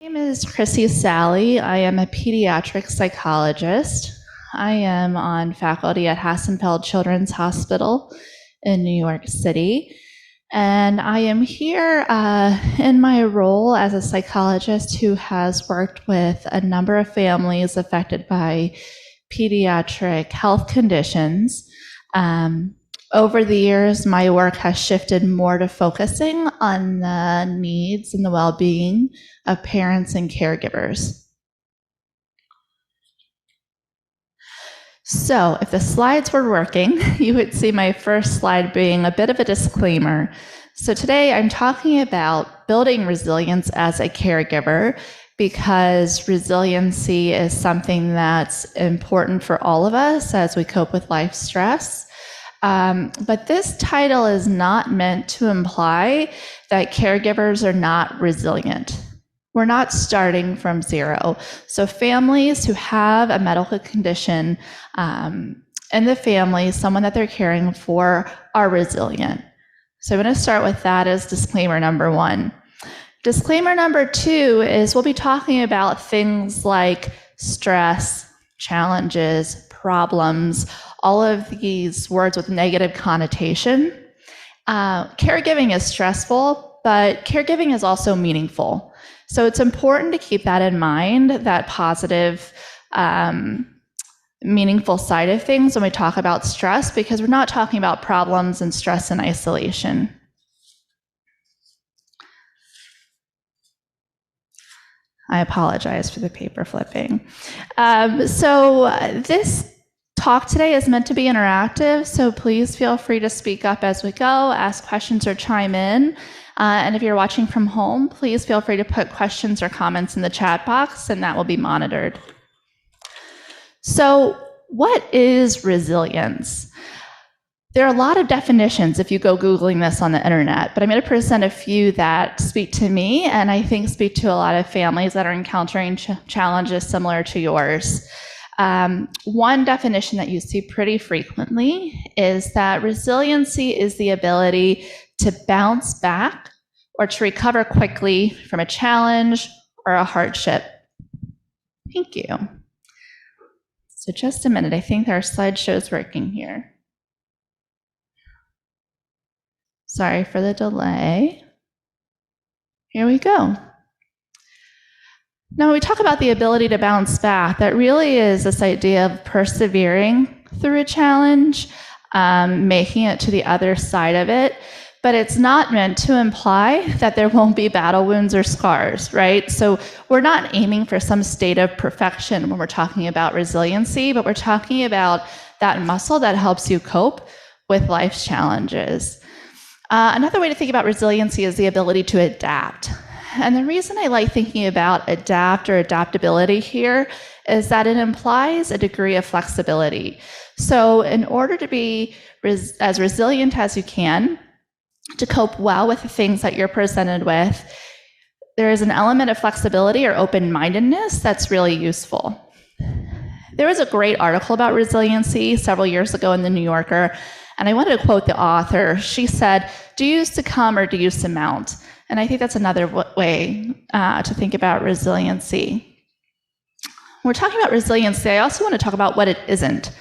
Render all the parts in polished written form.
My name is Chrissy Sally. I am a pediatric psychologist. I am on faculty at Hassenfeld Children's Hospital in New York City. And I am here in my role as a psychologist who has worked with a number of families affected by pediatric health conditions. Over the years, my work has shifted more to focusing on the needs and the well-being of parents and caregivers. So if the slides were working, you would see my first slide being a bit of a disclaimer. So today I'm talking about building resilience as a caregiver because resiliency is something that's important for all of us as we cope with life stress. But this title is not meant to imply that caregivers are not resilient. We're not starting from zero. So families who have a medical condition in the family, someone that they're caring for, are resilient. So I'm going to start with that as disclaimer number one. Disclaimer number two is we'll be talking about things like stress, challenges, problems, all of these words with negative connotation. Caregiving is stressful, but caregiving is also meaningful. So it's important to keep that in mind, that positive, meaningful side of things when we talk about stress, because we're not talking about problems and stress in isolation. I apologize for the paper flipping. So this talk today is meant to be interactive, so please feel free to speak up as we go, ask questions or chime in. And if you're watching from home, please feel free to put questions or comments in the chat box, and that will be monitored. So what is resilience? There are a lot of definitions if you go Googling this on the internet, but I'm going to present a few that speak to me and I think speak to a lot of families that are encountering challenges similar to yours. One definition that you see pretty frequently is that resiliency is the ability to bounce back or to recover quickly from a challenge or a hardship. Thank you. So just a minute, I think our slideshow is working here. Sorry for the delay. Here we go. Now, when we talk about the ability to bounce back, that really is this idea of persevering through a challenge, making it to the other side of it. But it's not meant to imply that there won't be battle wounds or scars, right? So we're not aiming for some state of perfection when we're talking about resiliency, but we're talking about that muscle that helps you cope with life's challenges. Another way to think about resiliency is the ability to adapt. And the reason I like thinking about adapt or adaptability here is that it implies a degree of flexibility. So in order to be as resilient as you can, to cope well with the things that you're presented with, there is an element of flexibility or open-mindedness that's really useful. There was a great article about resiliency several years ago in the New Yorker, and I wanted to quote the author. She said, "Do you succumb or do you surmount?" And I think that's another way to think about resiliency. When we're talking about resiliency, I also want to talk about what it isn't.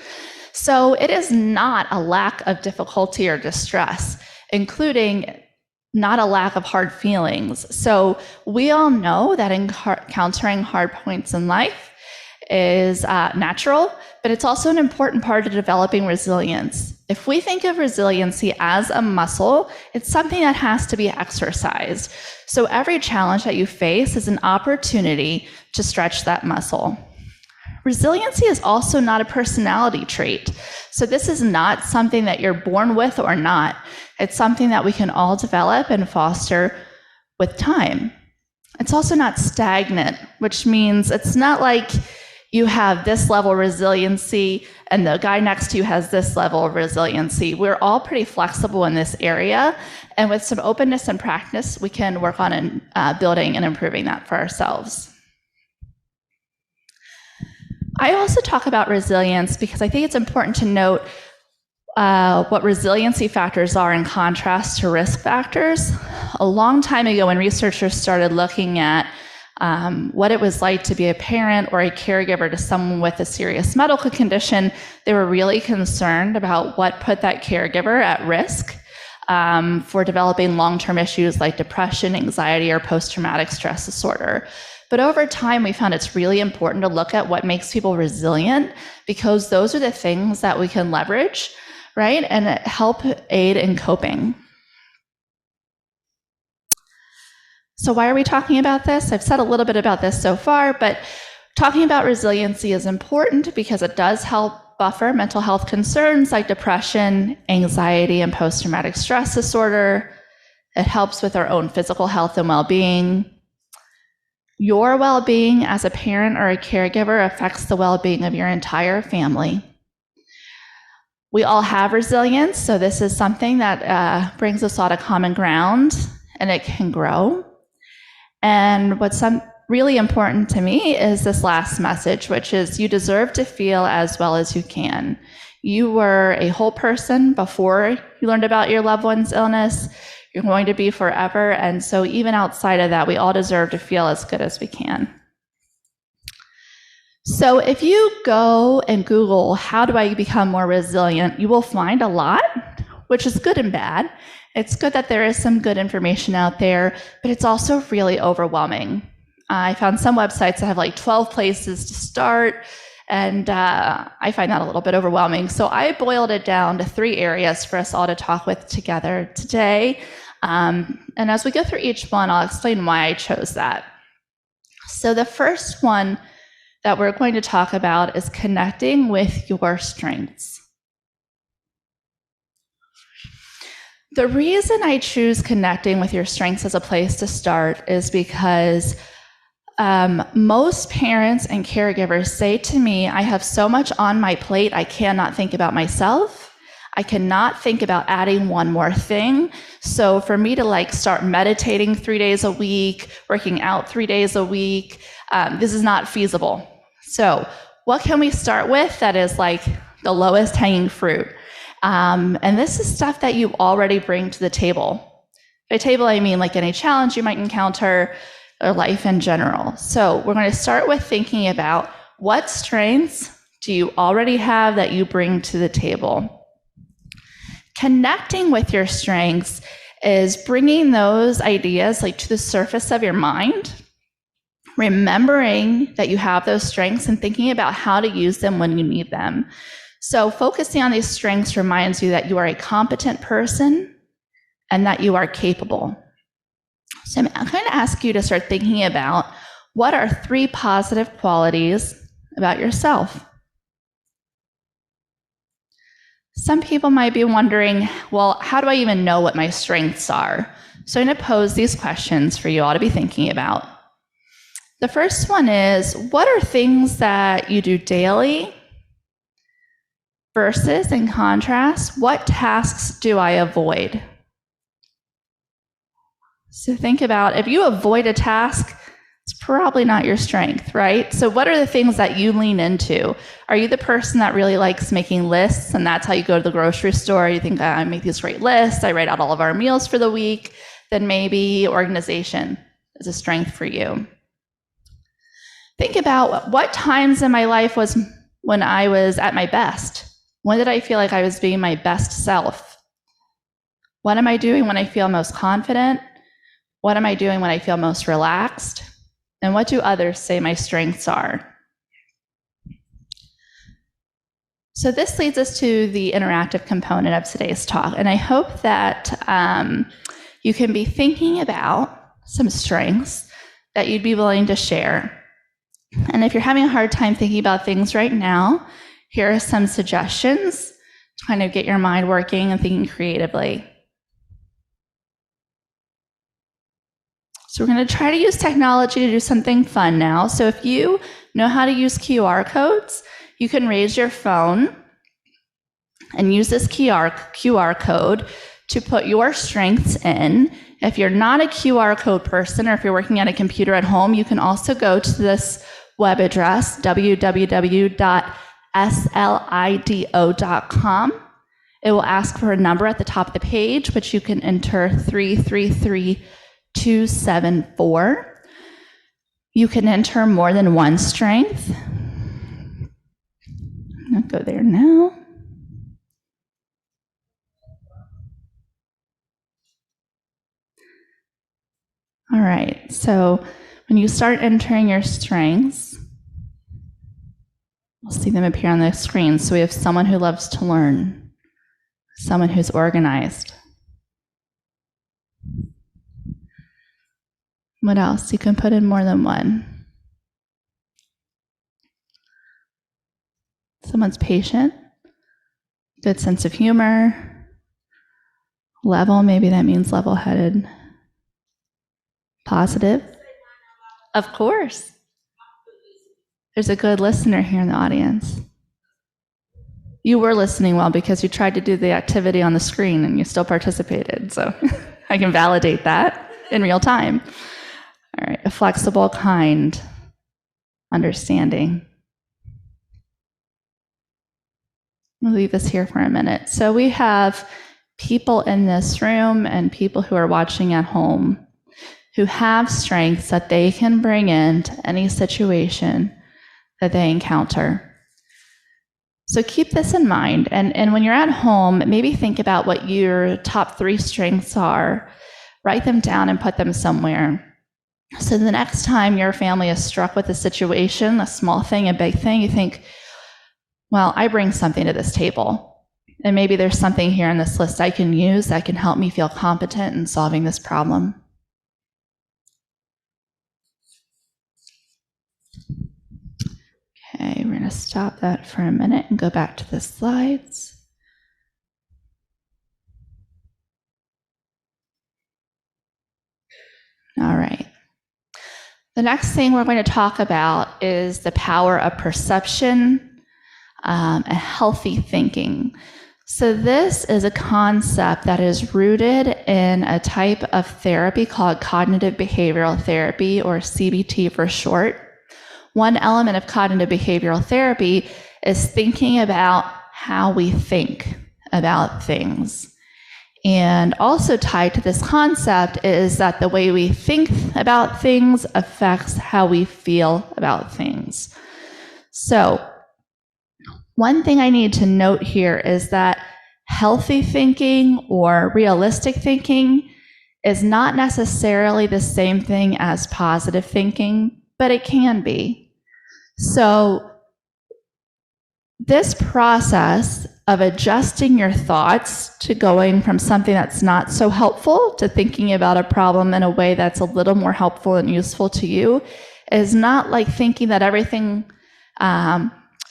So it is not a lack of difficulty or distress, including not a lack of hard feelings. So we all know that encountering hard points in life is natural, but it's also an important part of developing resilience. If we think of resiliency as a muscle, it's something that has to be exercised. So every challenge that you face is an opportunity to stretch that muscle. Resiliency is also not a personality trait. So this is not something that you're born with or not. It's something that we can all develop and foster with time. It's also not stagnant, which means it's not like you have this level of resiliency and the guy next to you has this level of resiliency. We're all pretty flexible in this area, and with some openness and practice, we can work on building and improving that for ourselves. I also talk about resilience because I think it's important to note what resiliency factors are in contrast to risk factors. A long time ago, when researchers started looking at what it was like to be a parent or a caregiver to someone with a serious medical condition. They were really concerned about what put that caregiver at risk for developing long-term issues like depression, anxiety, or post-traumatic stress disorder. But over time, we found it's really important to look at what makes people resilient, because those are the things that we can leverage, right, and help aid in coping. So why are we talking about this? I've said a little bit about this so far, but talking about resiliency is important because it does help buffer mental health concerns like depression, anxiety, and post-traumatic stress disorder. It helps with our own physical health and well-being. Your well-being as a parent or a caregiver affects the well-being of your entire family. We all have resilience, so this is something that brings us all to common ground, and it can grow. And what's really important to me is this last message, which is you deserve to feel as well as you can. You were a whole person before you learned about your loved one's illness. You're going to be forever. And so even outside of that, we all deserve to feel as good as we can. So if you go and Google, how do I become more resilient, you will find a lot, which is good and bad. It's good that there is some good information out there, but it's also really overwhelming. I found some websites that have like 12 places to start, and I find that a little bit overwhelming. So I boiled it down to 3 areas for us all to talk with together today. And as we go through each one, I'll explain why I chose that. So the first one that we're going to talk about is connecting with your strengths. The reason I choose connecting with your strengths as a place to start is because most parents and caregivers say to me, I have so much on my plate, I cannot think about myself. I cannot think about adding one more thing. So for me to start meditating 3 days a week, working out 3 days a week, this is not feasible. So what can we start with that is like the lowest hanging fruit? And this is stuff that you already bring to the table. By table, I mean like any challenge you might encounter, or life in general. So we're going to start with thinking about what strengths do you already have that you bring to the table. Connecting with your strengths is bringing those ideas to the surface of your mind, remembering that you have those strengths and thinking about how to use them when you need them. So focusing on these strengths reminds you that you are a competent person and that you are capable. So I'm going to ask you to start thinking about what are 3 positive qualities about yourself. Some people might be wondering, well, how do I even know what my strengths are? So I'm going to pose these questions for you all to be thinking about. The first one is, what are things that you do daily versus, in contrast, what tasks do I avoid? So think about, if you avoid a task, it's probably not your strength, right? So what are the things that you lean into? Are you the person that really likes making lists, and that's how you go to the grocery store? You think, I make these great lists, I write out all of our meals for the week. Then maybe organization is a strength for you. Think about what times in my life was when I was at my best. When did I feel like I was being my best self? What am I doing when I feel most confident? What am I doing when I feel most relaxed? And what do others say my strengths are? So this leads us to the interactive component of today's talk. And I hope that you can be thinking about some strengths that you'd be willing to share. And if you're having a hard time thinking about things right now, here are some suggestions to kind of get your mind working and thinking creatively. So we're going to try to use technology to do something fun now. So if you know how to use QR codes, you can raise your phone and use this QR code to put your strengths in. If you're not a QR code person, or if you're working on a computer at home, you can also go to this web address, www.slido.com. It will ask for a number at the top of the page, which you can enter 333-274. You can enter more than one strength. I'll go there now. All right, so when you start entering your strengths, we'll see them appear on the screen. So we have someone who loves to learn, someone who's organized. What else? You can put in more than one. Someone's patient, good sense of humor, level, maybe that means level-headed. Positive. Of course. There's a good listener here in the audience. You were listening well because you tried to do the activity on the screen and you still participated, so I can validate that in real time. All right, a flexible, kind, understanding. We'll leave this here for a minute. So we have people in this room and people who are watching at home who have strengths that they can bring into any situation that they encounter. So keep this in mind. And when you're at home, maybe think about what your top 3 strengths are. Write them down and put them somewhere. So the next time your family is struck with a situation, a small thing, a big thing, you think, well, I bring something to this table. And maybe there's something here in this list I can use that can help me feel competent in solving this problem. Okay, we're going to stop that for a minute and go back to the slides. All right. The next thing we're going to talk about is the power of perception and healthy thinking. So this is a concept that is rooted in a type of therapy called cognitive behavioral therapy, or CBT for short. One element of cognitive behavioral therapy is thinking about how we think about things. And also tied to this concept is that the way we think about things affects how we feel about things. So one thing I need to note here is that healthy thinking or realistic thinking is not necessarily the same thing as positive thinking, but it can be. So this process of adjusting your thoughts to going from something that's not so helpful to thinking about a problem in a way that's a little more helpful and useful to you is not like thinking that everything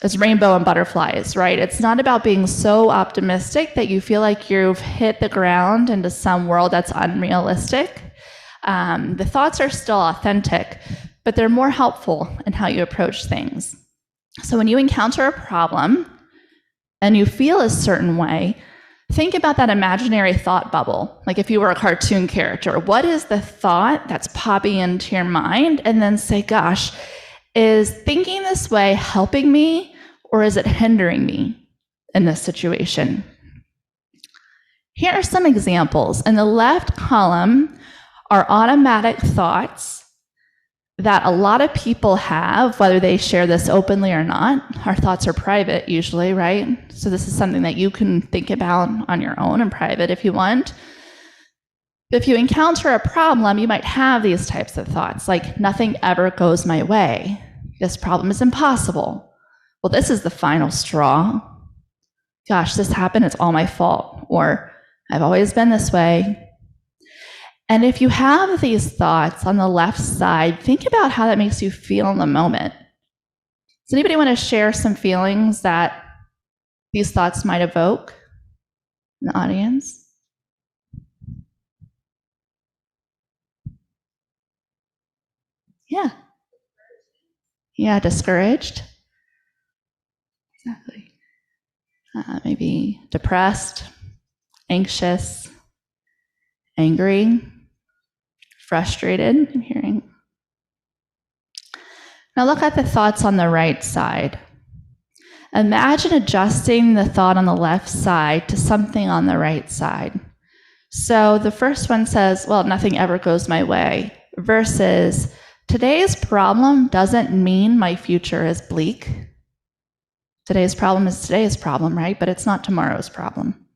is rainbow and butterflies, right? It's not about being so optimistic that you feel like you've hit the ground into some world that's unrealistic. The thoughts are still authentic, but they're more helpful in how you approach things. So when you encounter a problem and you feel a certain way, think about that imaginary thought bubble. Like if you were a cartoon character, what is the thought that's popping into your mind? And then say, gosh, is thinking this way helping me or is it hindering me in this situation? Here are some examples. In the left column are automatic thoughts that a lot of people have, whether they share this openly or not. Our thoughts are private usually, right? So this is something that you can think about on your own in private if you want. If you encounter a problem, you might have these types of thoughts, like nothing ever goes my way. This problem is impossible. Well, this is the final straw. Gosh, this happened, it's all my fault. Or I've always been this way. And if you have these thoughts on the left side, think about how that makes you feel in the moment. Does anybody want to share some feelings that these thoughts might evoke in the audience? Yeah. Yeah, discouraged. Exactly. Maybe depressed, anxious, angry, frustrated. I'm hearing. Now look at the thoughts on the right side. Imagine adjusting the thought on the left side to something on the right side. So the first one says, well, nothing ever goes my way, versus today's problem doesn't mean my future is bleak. Today's problem is today's problem, right? But it's not tomorrow's problem.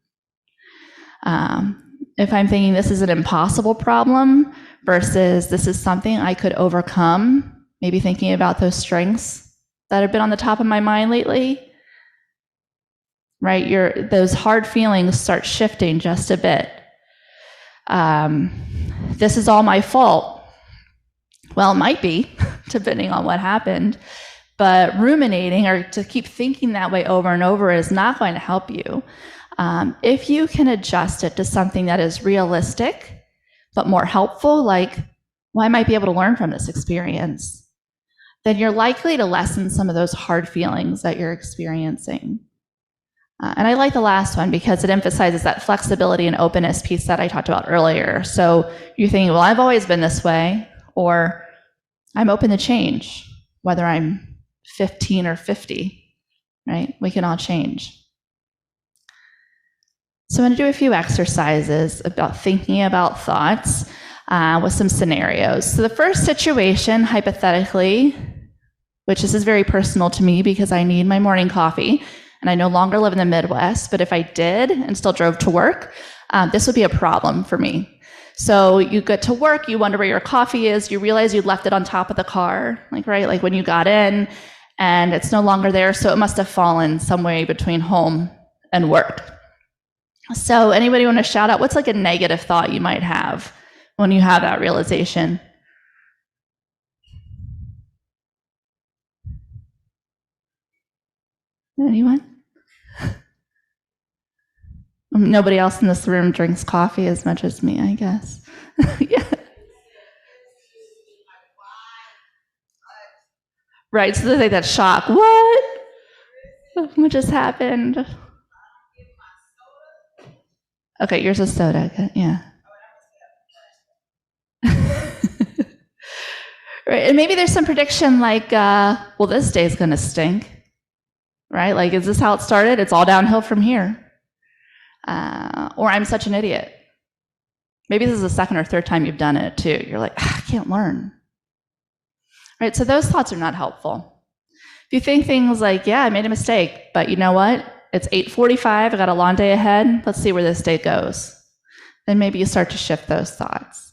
If I'm thinking this is an impossible problem versus this is something I could overcome, maybe thinking about those strengths that have been on the top of my mind lately, right? Those hard feelings start shifting just a bit. This is all my fault. Well, it might be, depending on what happened. But ruminating or to keep thinking that way over and over is not going to help you. If you can adjust it to something that is realistic, but more helpful, like, well, I might be able to learn from this experience, then you're likely to lessen some of those hard feelings that you're experiencing. And I like the last one because it emphasizes that flexibility and openness piece that I talked about earlier. So you're thinking, well, I've always been this way, or I'm open to change, whether I'm 15 or 50, right? We can all change. So I'm going to do a few exercises about thinking about thoughts with some scenarios. So the first situation, hypothetically, which this is very personal to me because I need my morning coffee, and I no longer live in the Midwest, but if I did and still drove to work, this would be a problem for me. So you get to work, you wonder where your coffee is, you realize you left it on top of the car, like when you got in, and it's no longer there, so it must have fallen somewhere between home and work. So anybody want to shout out, what's like a negative thought you might have when you have that realization? Anyone? Nobody else in this room drinks coffee as much as me, I guess. Yeah. Right, so they think that shock. What? What just happened? Okay, yours is soda. Yeah. Right, and maybe there's some prediction like, well, this day's going to stink. Right? Like, is this how it started? It's all downhill from here. Or I'm such an idiot. Maybe this is the second or third time you've done it too. You're like, I can't learn. Right? So those thoughts are not helpful. If you think things like, yeah, I made a mistake, but you know what? It's 8:45, I got a long day ahead. Let's see where this day goes. Then maybe you start to shift those thoughts.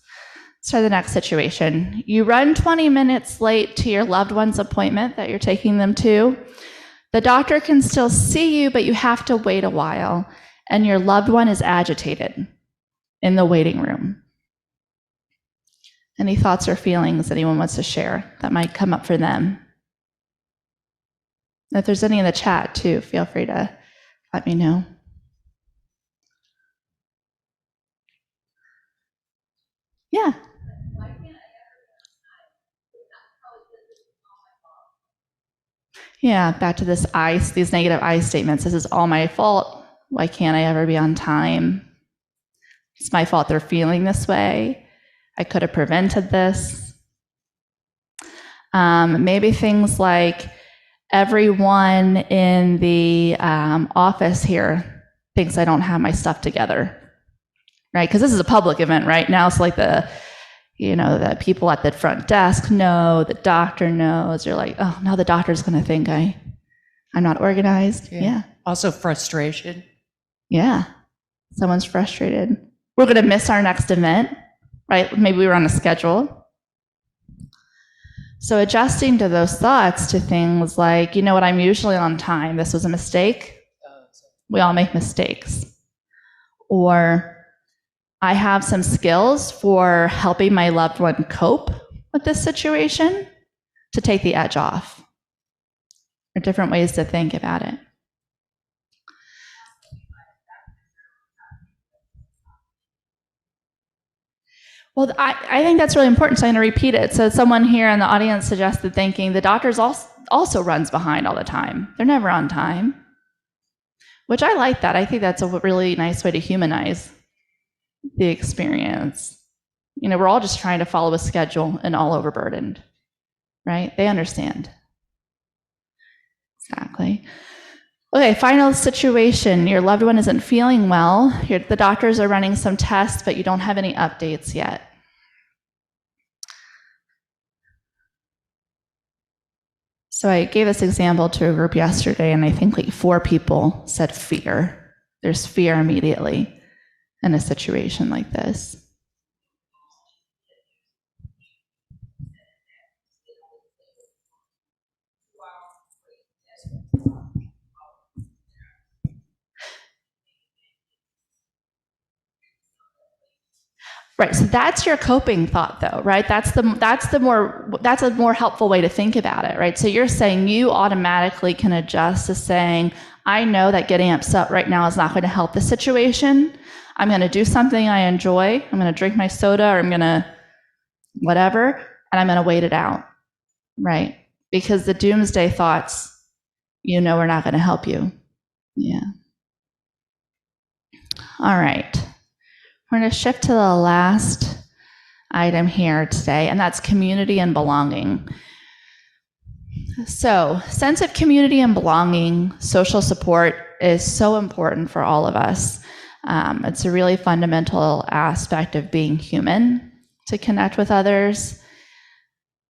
Let's try the next situation. You run 20 minutes late to your loved one's appointment that you're taking them to. The doctor can still see you, but you have to wait a while, and your loved one is agitated in the waiting room. Any thoughts or feelings anyone wants to share that might come up for them? If there's any in the chat too, feel free to let me know. Yeah. Yeah, back to these negative I statements. This is all my fault. Why can't I ever be on time? It's my fault they're feeling this way. I could have prevented this. Maybe things like everyone in the office here thinks I don't have my stuff together, right? Because this is a public event right now. It's like the people at the front desk know, the doctor knows. You're like, oh, now the doctor's going to think I'm not organized. Yeah. Also frustration. Yeah. Someone's frustrated. We're going to miss our next event, right? Maybe we were on a schedule. So adjusting to those thoughts to things like, you know what, I'm usually on time. This was a mistake. We all make mistakes. Or I have some skills for helping my loved one cope with this situation to take the edge off. There are different ways to think about it. Well, I think that's really important, so I'm going to repeat it. So someone here in the audience suggested thinking the doctor's also runs behind all the time. They're never on time, which I like that. I think that's a really nice way to humanize the experience. We're all just trying to follow a schedule and all overburdened, right? They understand. Exactly. Okay, final situation. Your loved one isn't feeling well. The doctors are running some tests, but you don't have any updates yet. So I gave this example to a group yesterday, and I think like 4 people said fear. There's fear immediately in a situation like this. Right, so that's your coping thought though, right? That's a more helpful way to think about it, right? So you're saying you automatically can adjust to saying, I know that getting upset right now is not going to help the situation. I'm going to do something I enjoy. I'm going to drink my soda, or I'm going to whatever, and I'm going to wait it out, right? Because the doomsday thoughts, are not going to help you. Yeah. All right. We're going to shift to the last item here today, and that's community and belonging. So, sense of community and belonging, social support is so important for all of us. It's a really fundamental aspect of being human, to connect with others.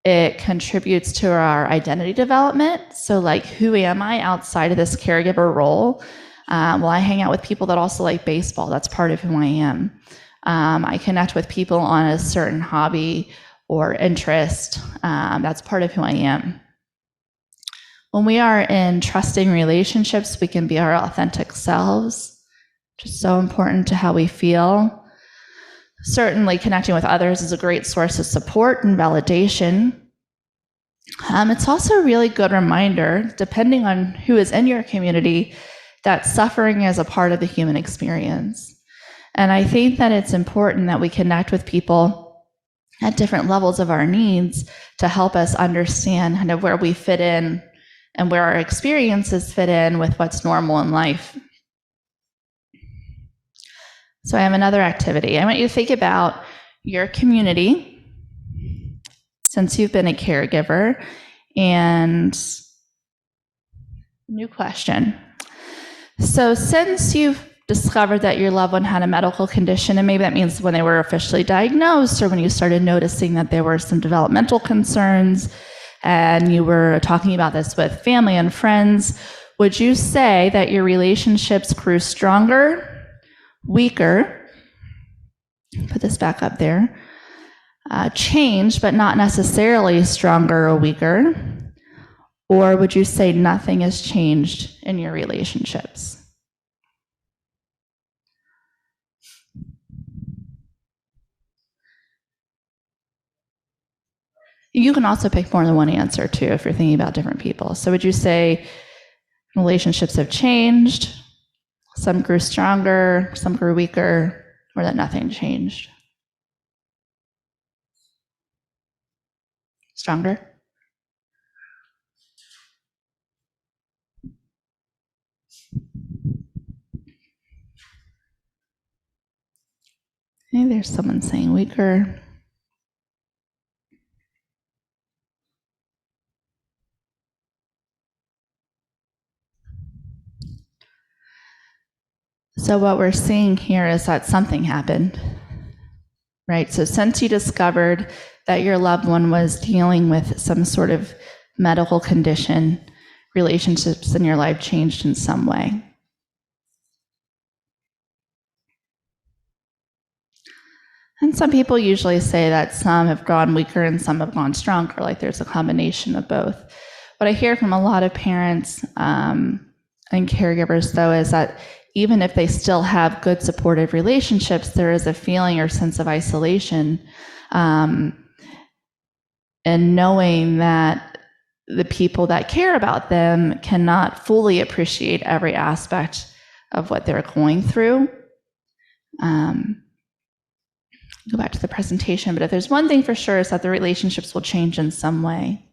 It contributes to our identity development. So, like, who am I outside of this caregiver role? Well, I hang out with people that also like baseball. That's part of who I am. I connect with people on a certain hobby or interest. That's part of who I am. When we are in trusting relationships, we can be our authentic selves, which is so important to how we feel. Certainly, connecting with others is a great source of support and validation. It's also a really good reminder, depending on who is in your community, that suffering is a part of the human experience. And I think that it's important that we connect with people at different levels of our needs to help us understand kind of where we fit in and where our experiences fit in with what's normal in life. So I have another activity. I want you to think about your community since you've been a caregiver, and new question. So since you've discovered that your loved one had a medical condition, and maybe that means when they were officially diagnosed or when you started noticing that there were some developmental concerns, and you were talking about this with family and friends, would you say that your relationships grew stronger, weaker, put this back up there, changed but not necessarily stronger or weaker, or would you say nothing has changed in your relationships? You can also pick more than one answer too if you're thinking about different people. So would you say relationships have changed, some grew stronger, some grew weaker, or that nothing changed? Stronger? Maybe there's someone saying weaker. So what we're seeing here is that something happened, right? So since you discovered that your loved one was dealing with some sort of medical condition, relationships in your life changed in some way. And some people usually say that some have gone weaker and some have gone stronger, like there's a combination of both. What I hear from a lot of parents and caregivers, though, is that even if they still have good supportive relationships, there is a feeling or sense of isolation, and knowing that the people that care about them cannot fully appreciate every aspect of what they're going through. Go back to the presentation, but if there's one thing for sure, is that the relationships will change in some way.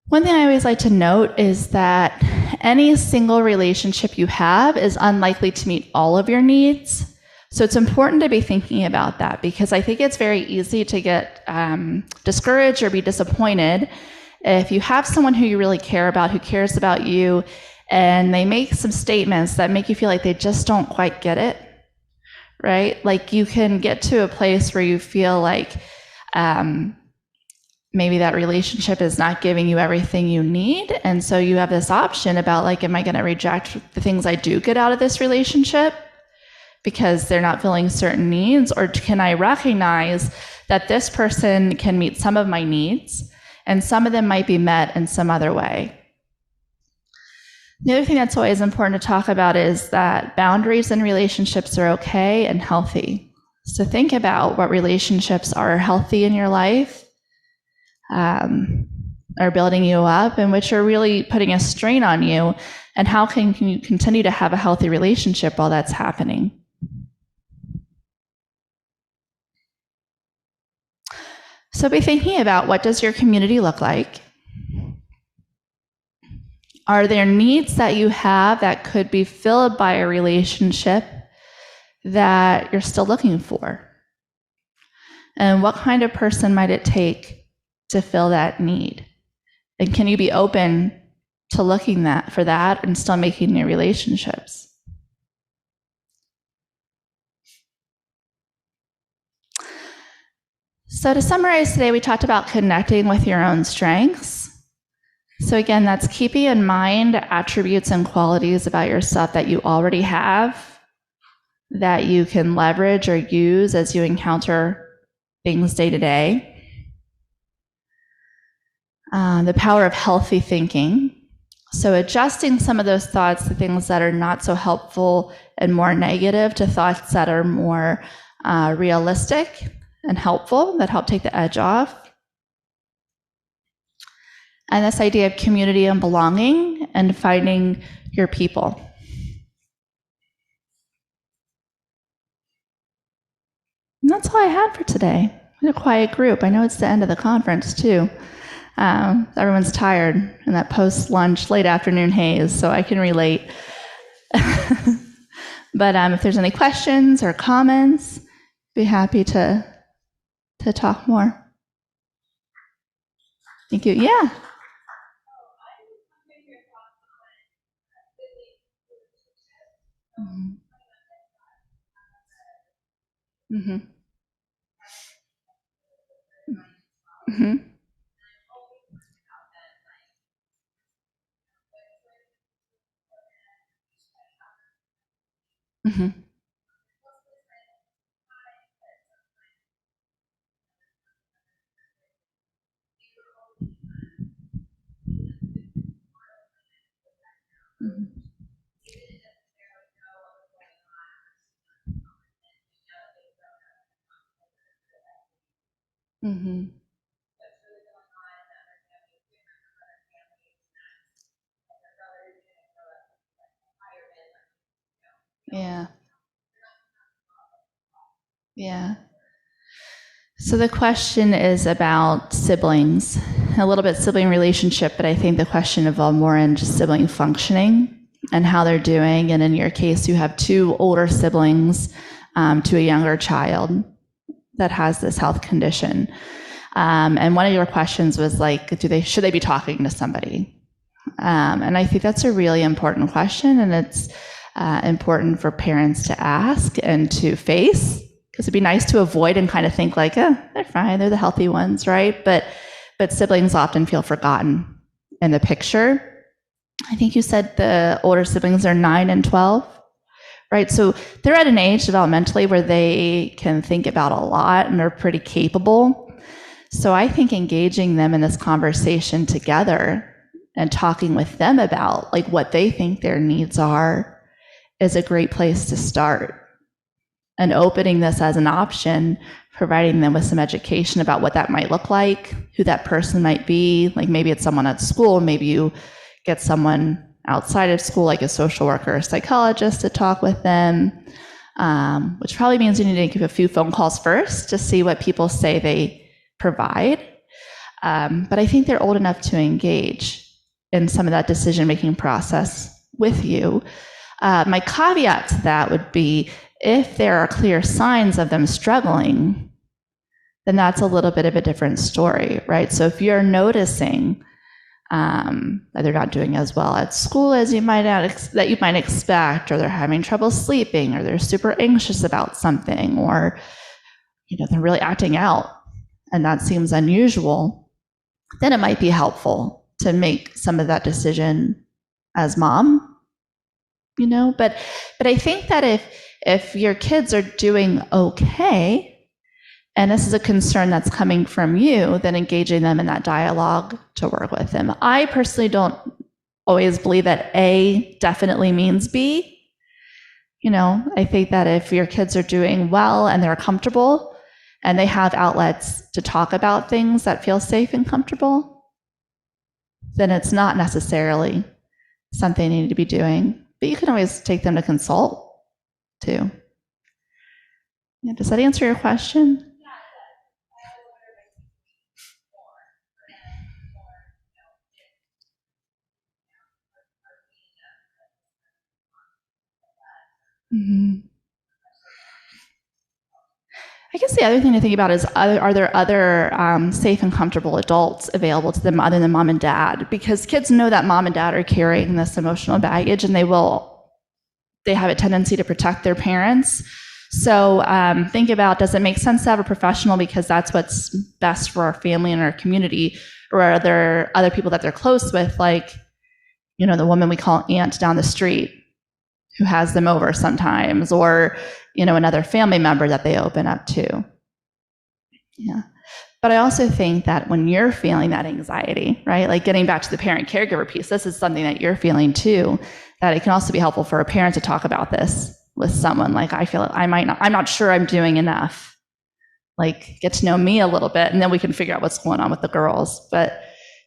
One thing I always like to note is that any single relationship you have is unlikely to meet all of your needs. So it's important to be thinking about that, because I think it's very easy to get discouraged or be disappointed if you have someone who you really care about, who cares about you, and they make some statements that make you feel like they just don't quite get it, right? Like you can get to a place where you feel like maybe that relationship is not giving you everything you need. And so you have this option about like, am I going to reject the things I do get out of this relationship because they're not filling certain needs? Or can I recognize that this person can meet some of my needs and some of them might be met in some other way? The other thing that's always important to talk about is that boundaries in relationships are okay and healthy. So think about what relationships are healthy in your life, are building you up, and which are really putting a strain on you, and how can you continue to have a healthy relationship while that's happening? So be thinking about, what does your community look like? Are there needs that you have that could be filled by a relationship that you're still looking for? And what kind of person might it take to fill that need? And can you be open to looking for that and still making new relationships? So to summarize today, we talked about connecting with your own strengths. So again, that's keeping in mind attributes and qualities about yourself that you already have, that you can leverage or use as you encounter things day to day. The power of healthy thinking. So adjusting some of those thoughts to things that are not so helpful and more negative to thoughts that are more realistic and helpful, that help take the edge off. And this idea of community and belonging and finding your people. And that's all I had for today. What a quiet group. I know it's the end of the conference too. Everyone's tired in that post-lunch, late afternoon haze, so I can relate. But if there's any questions or comments, be happy to talk more. Thank you. Yeah. Mm-hmm. Mm-hmm. Mm-hmm. Mm-hmm. Yeah. Yeah. So the question is about siblings, a little bit sibling relationship, but I think the question involved more in just sibling functioning and how they're doing. And in your case, you have two older siblings to a younger child that has this health condition. And one of your questions was like, should they be talking to somebody? And I think that's a really important question, and it's important for parents to ask and to face, because it'd be nice to avoid and kind of think like, they're fine, they're the healthy ones, right? But siblings often feel forgotten in the picture. I think you said the older siblings are 9 and 12, right? So they're at an age developmentally where they can think about a lot and are pretty capable. So I think engaging them in this conversation together and talking with them about like what they think their needs are is a great place to start. And opening this as an option, providing them with some education about what that might look like, who that person might be. Like maybe it's someone at school, maybe you get someone outside of school, like a social worker or a psychologist, to talk with them, which probably means you need to give a few phone calls first to see what people say they provide. But I think they're old enough to engage in some of that decision-making process with you. My caveat to that would be, if there are clear signs of them struggling, then that's a little bit of a different story, right? So if you're noticing that they're not doing as well at school as you might expect, or they're having trouble sleeping, or they're super anxious about something, or they're really acting out, and that seems unusual, then it might be helpful to make some of that decision as mom. But I think that if your kids are doing okay, and this is a concern that's coming from you, then engaging them in that dialogue to work with them. I personally don't always believe that A definitely means B. I think that if your kids are doing well and they're comfortable and they have outlets to talk about things that feel safe and comfortable, then it's not necessarily something they need to be doing. But you can always take them to consult too. Yeah, does that answer your question? Mm-hmm. I guess the other thing to think about is, are there other safe and comfortable adults available to them other than mom and dad? Because kids know that mom and dad are carrying this emotional baggage, and they have a tendency to protect their parents. So think about, does it make sense to have a professional because that's what's best for our family and our community? Or are there other people that they're close with, like, the woman we call aunt down the street who has them over sometimes, or, another family member that they open up to. Yeah. But I also think that when you're feeling that anxiety, right, like getting back to the parent caregiver piece, this is something that you're feeling too, that it can also be helpful for a parent to talk about this with someone. Like, I feel I'm not sure I'm doing enough. Like, get to know me a little bit, and then we can figure out what's going on with the girls. But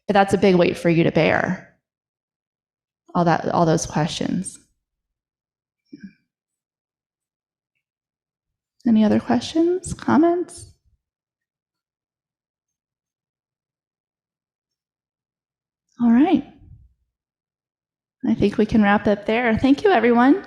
that's a big weight for you to bear. All those questions. Any other questions, comments? All right. I think we can wrap up there. Thank you, everyone.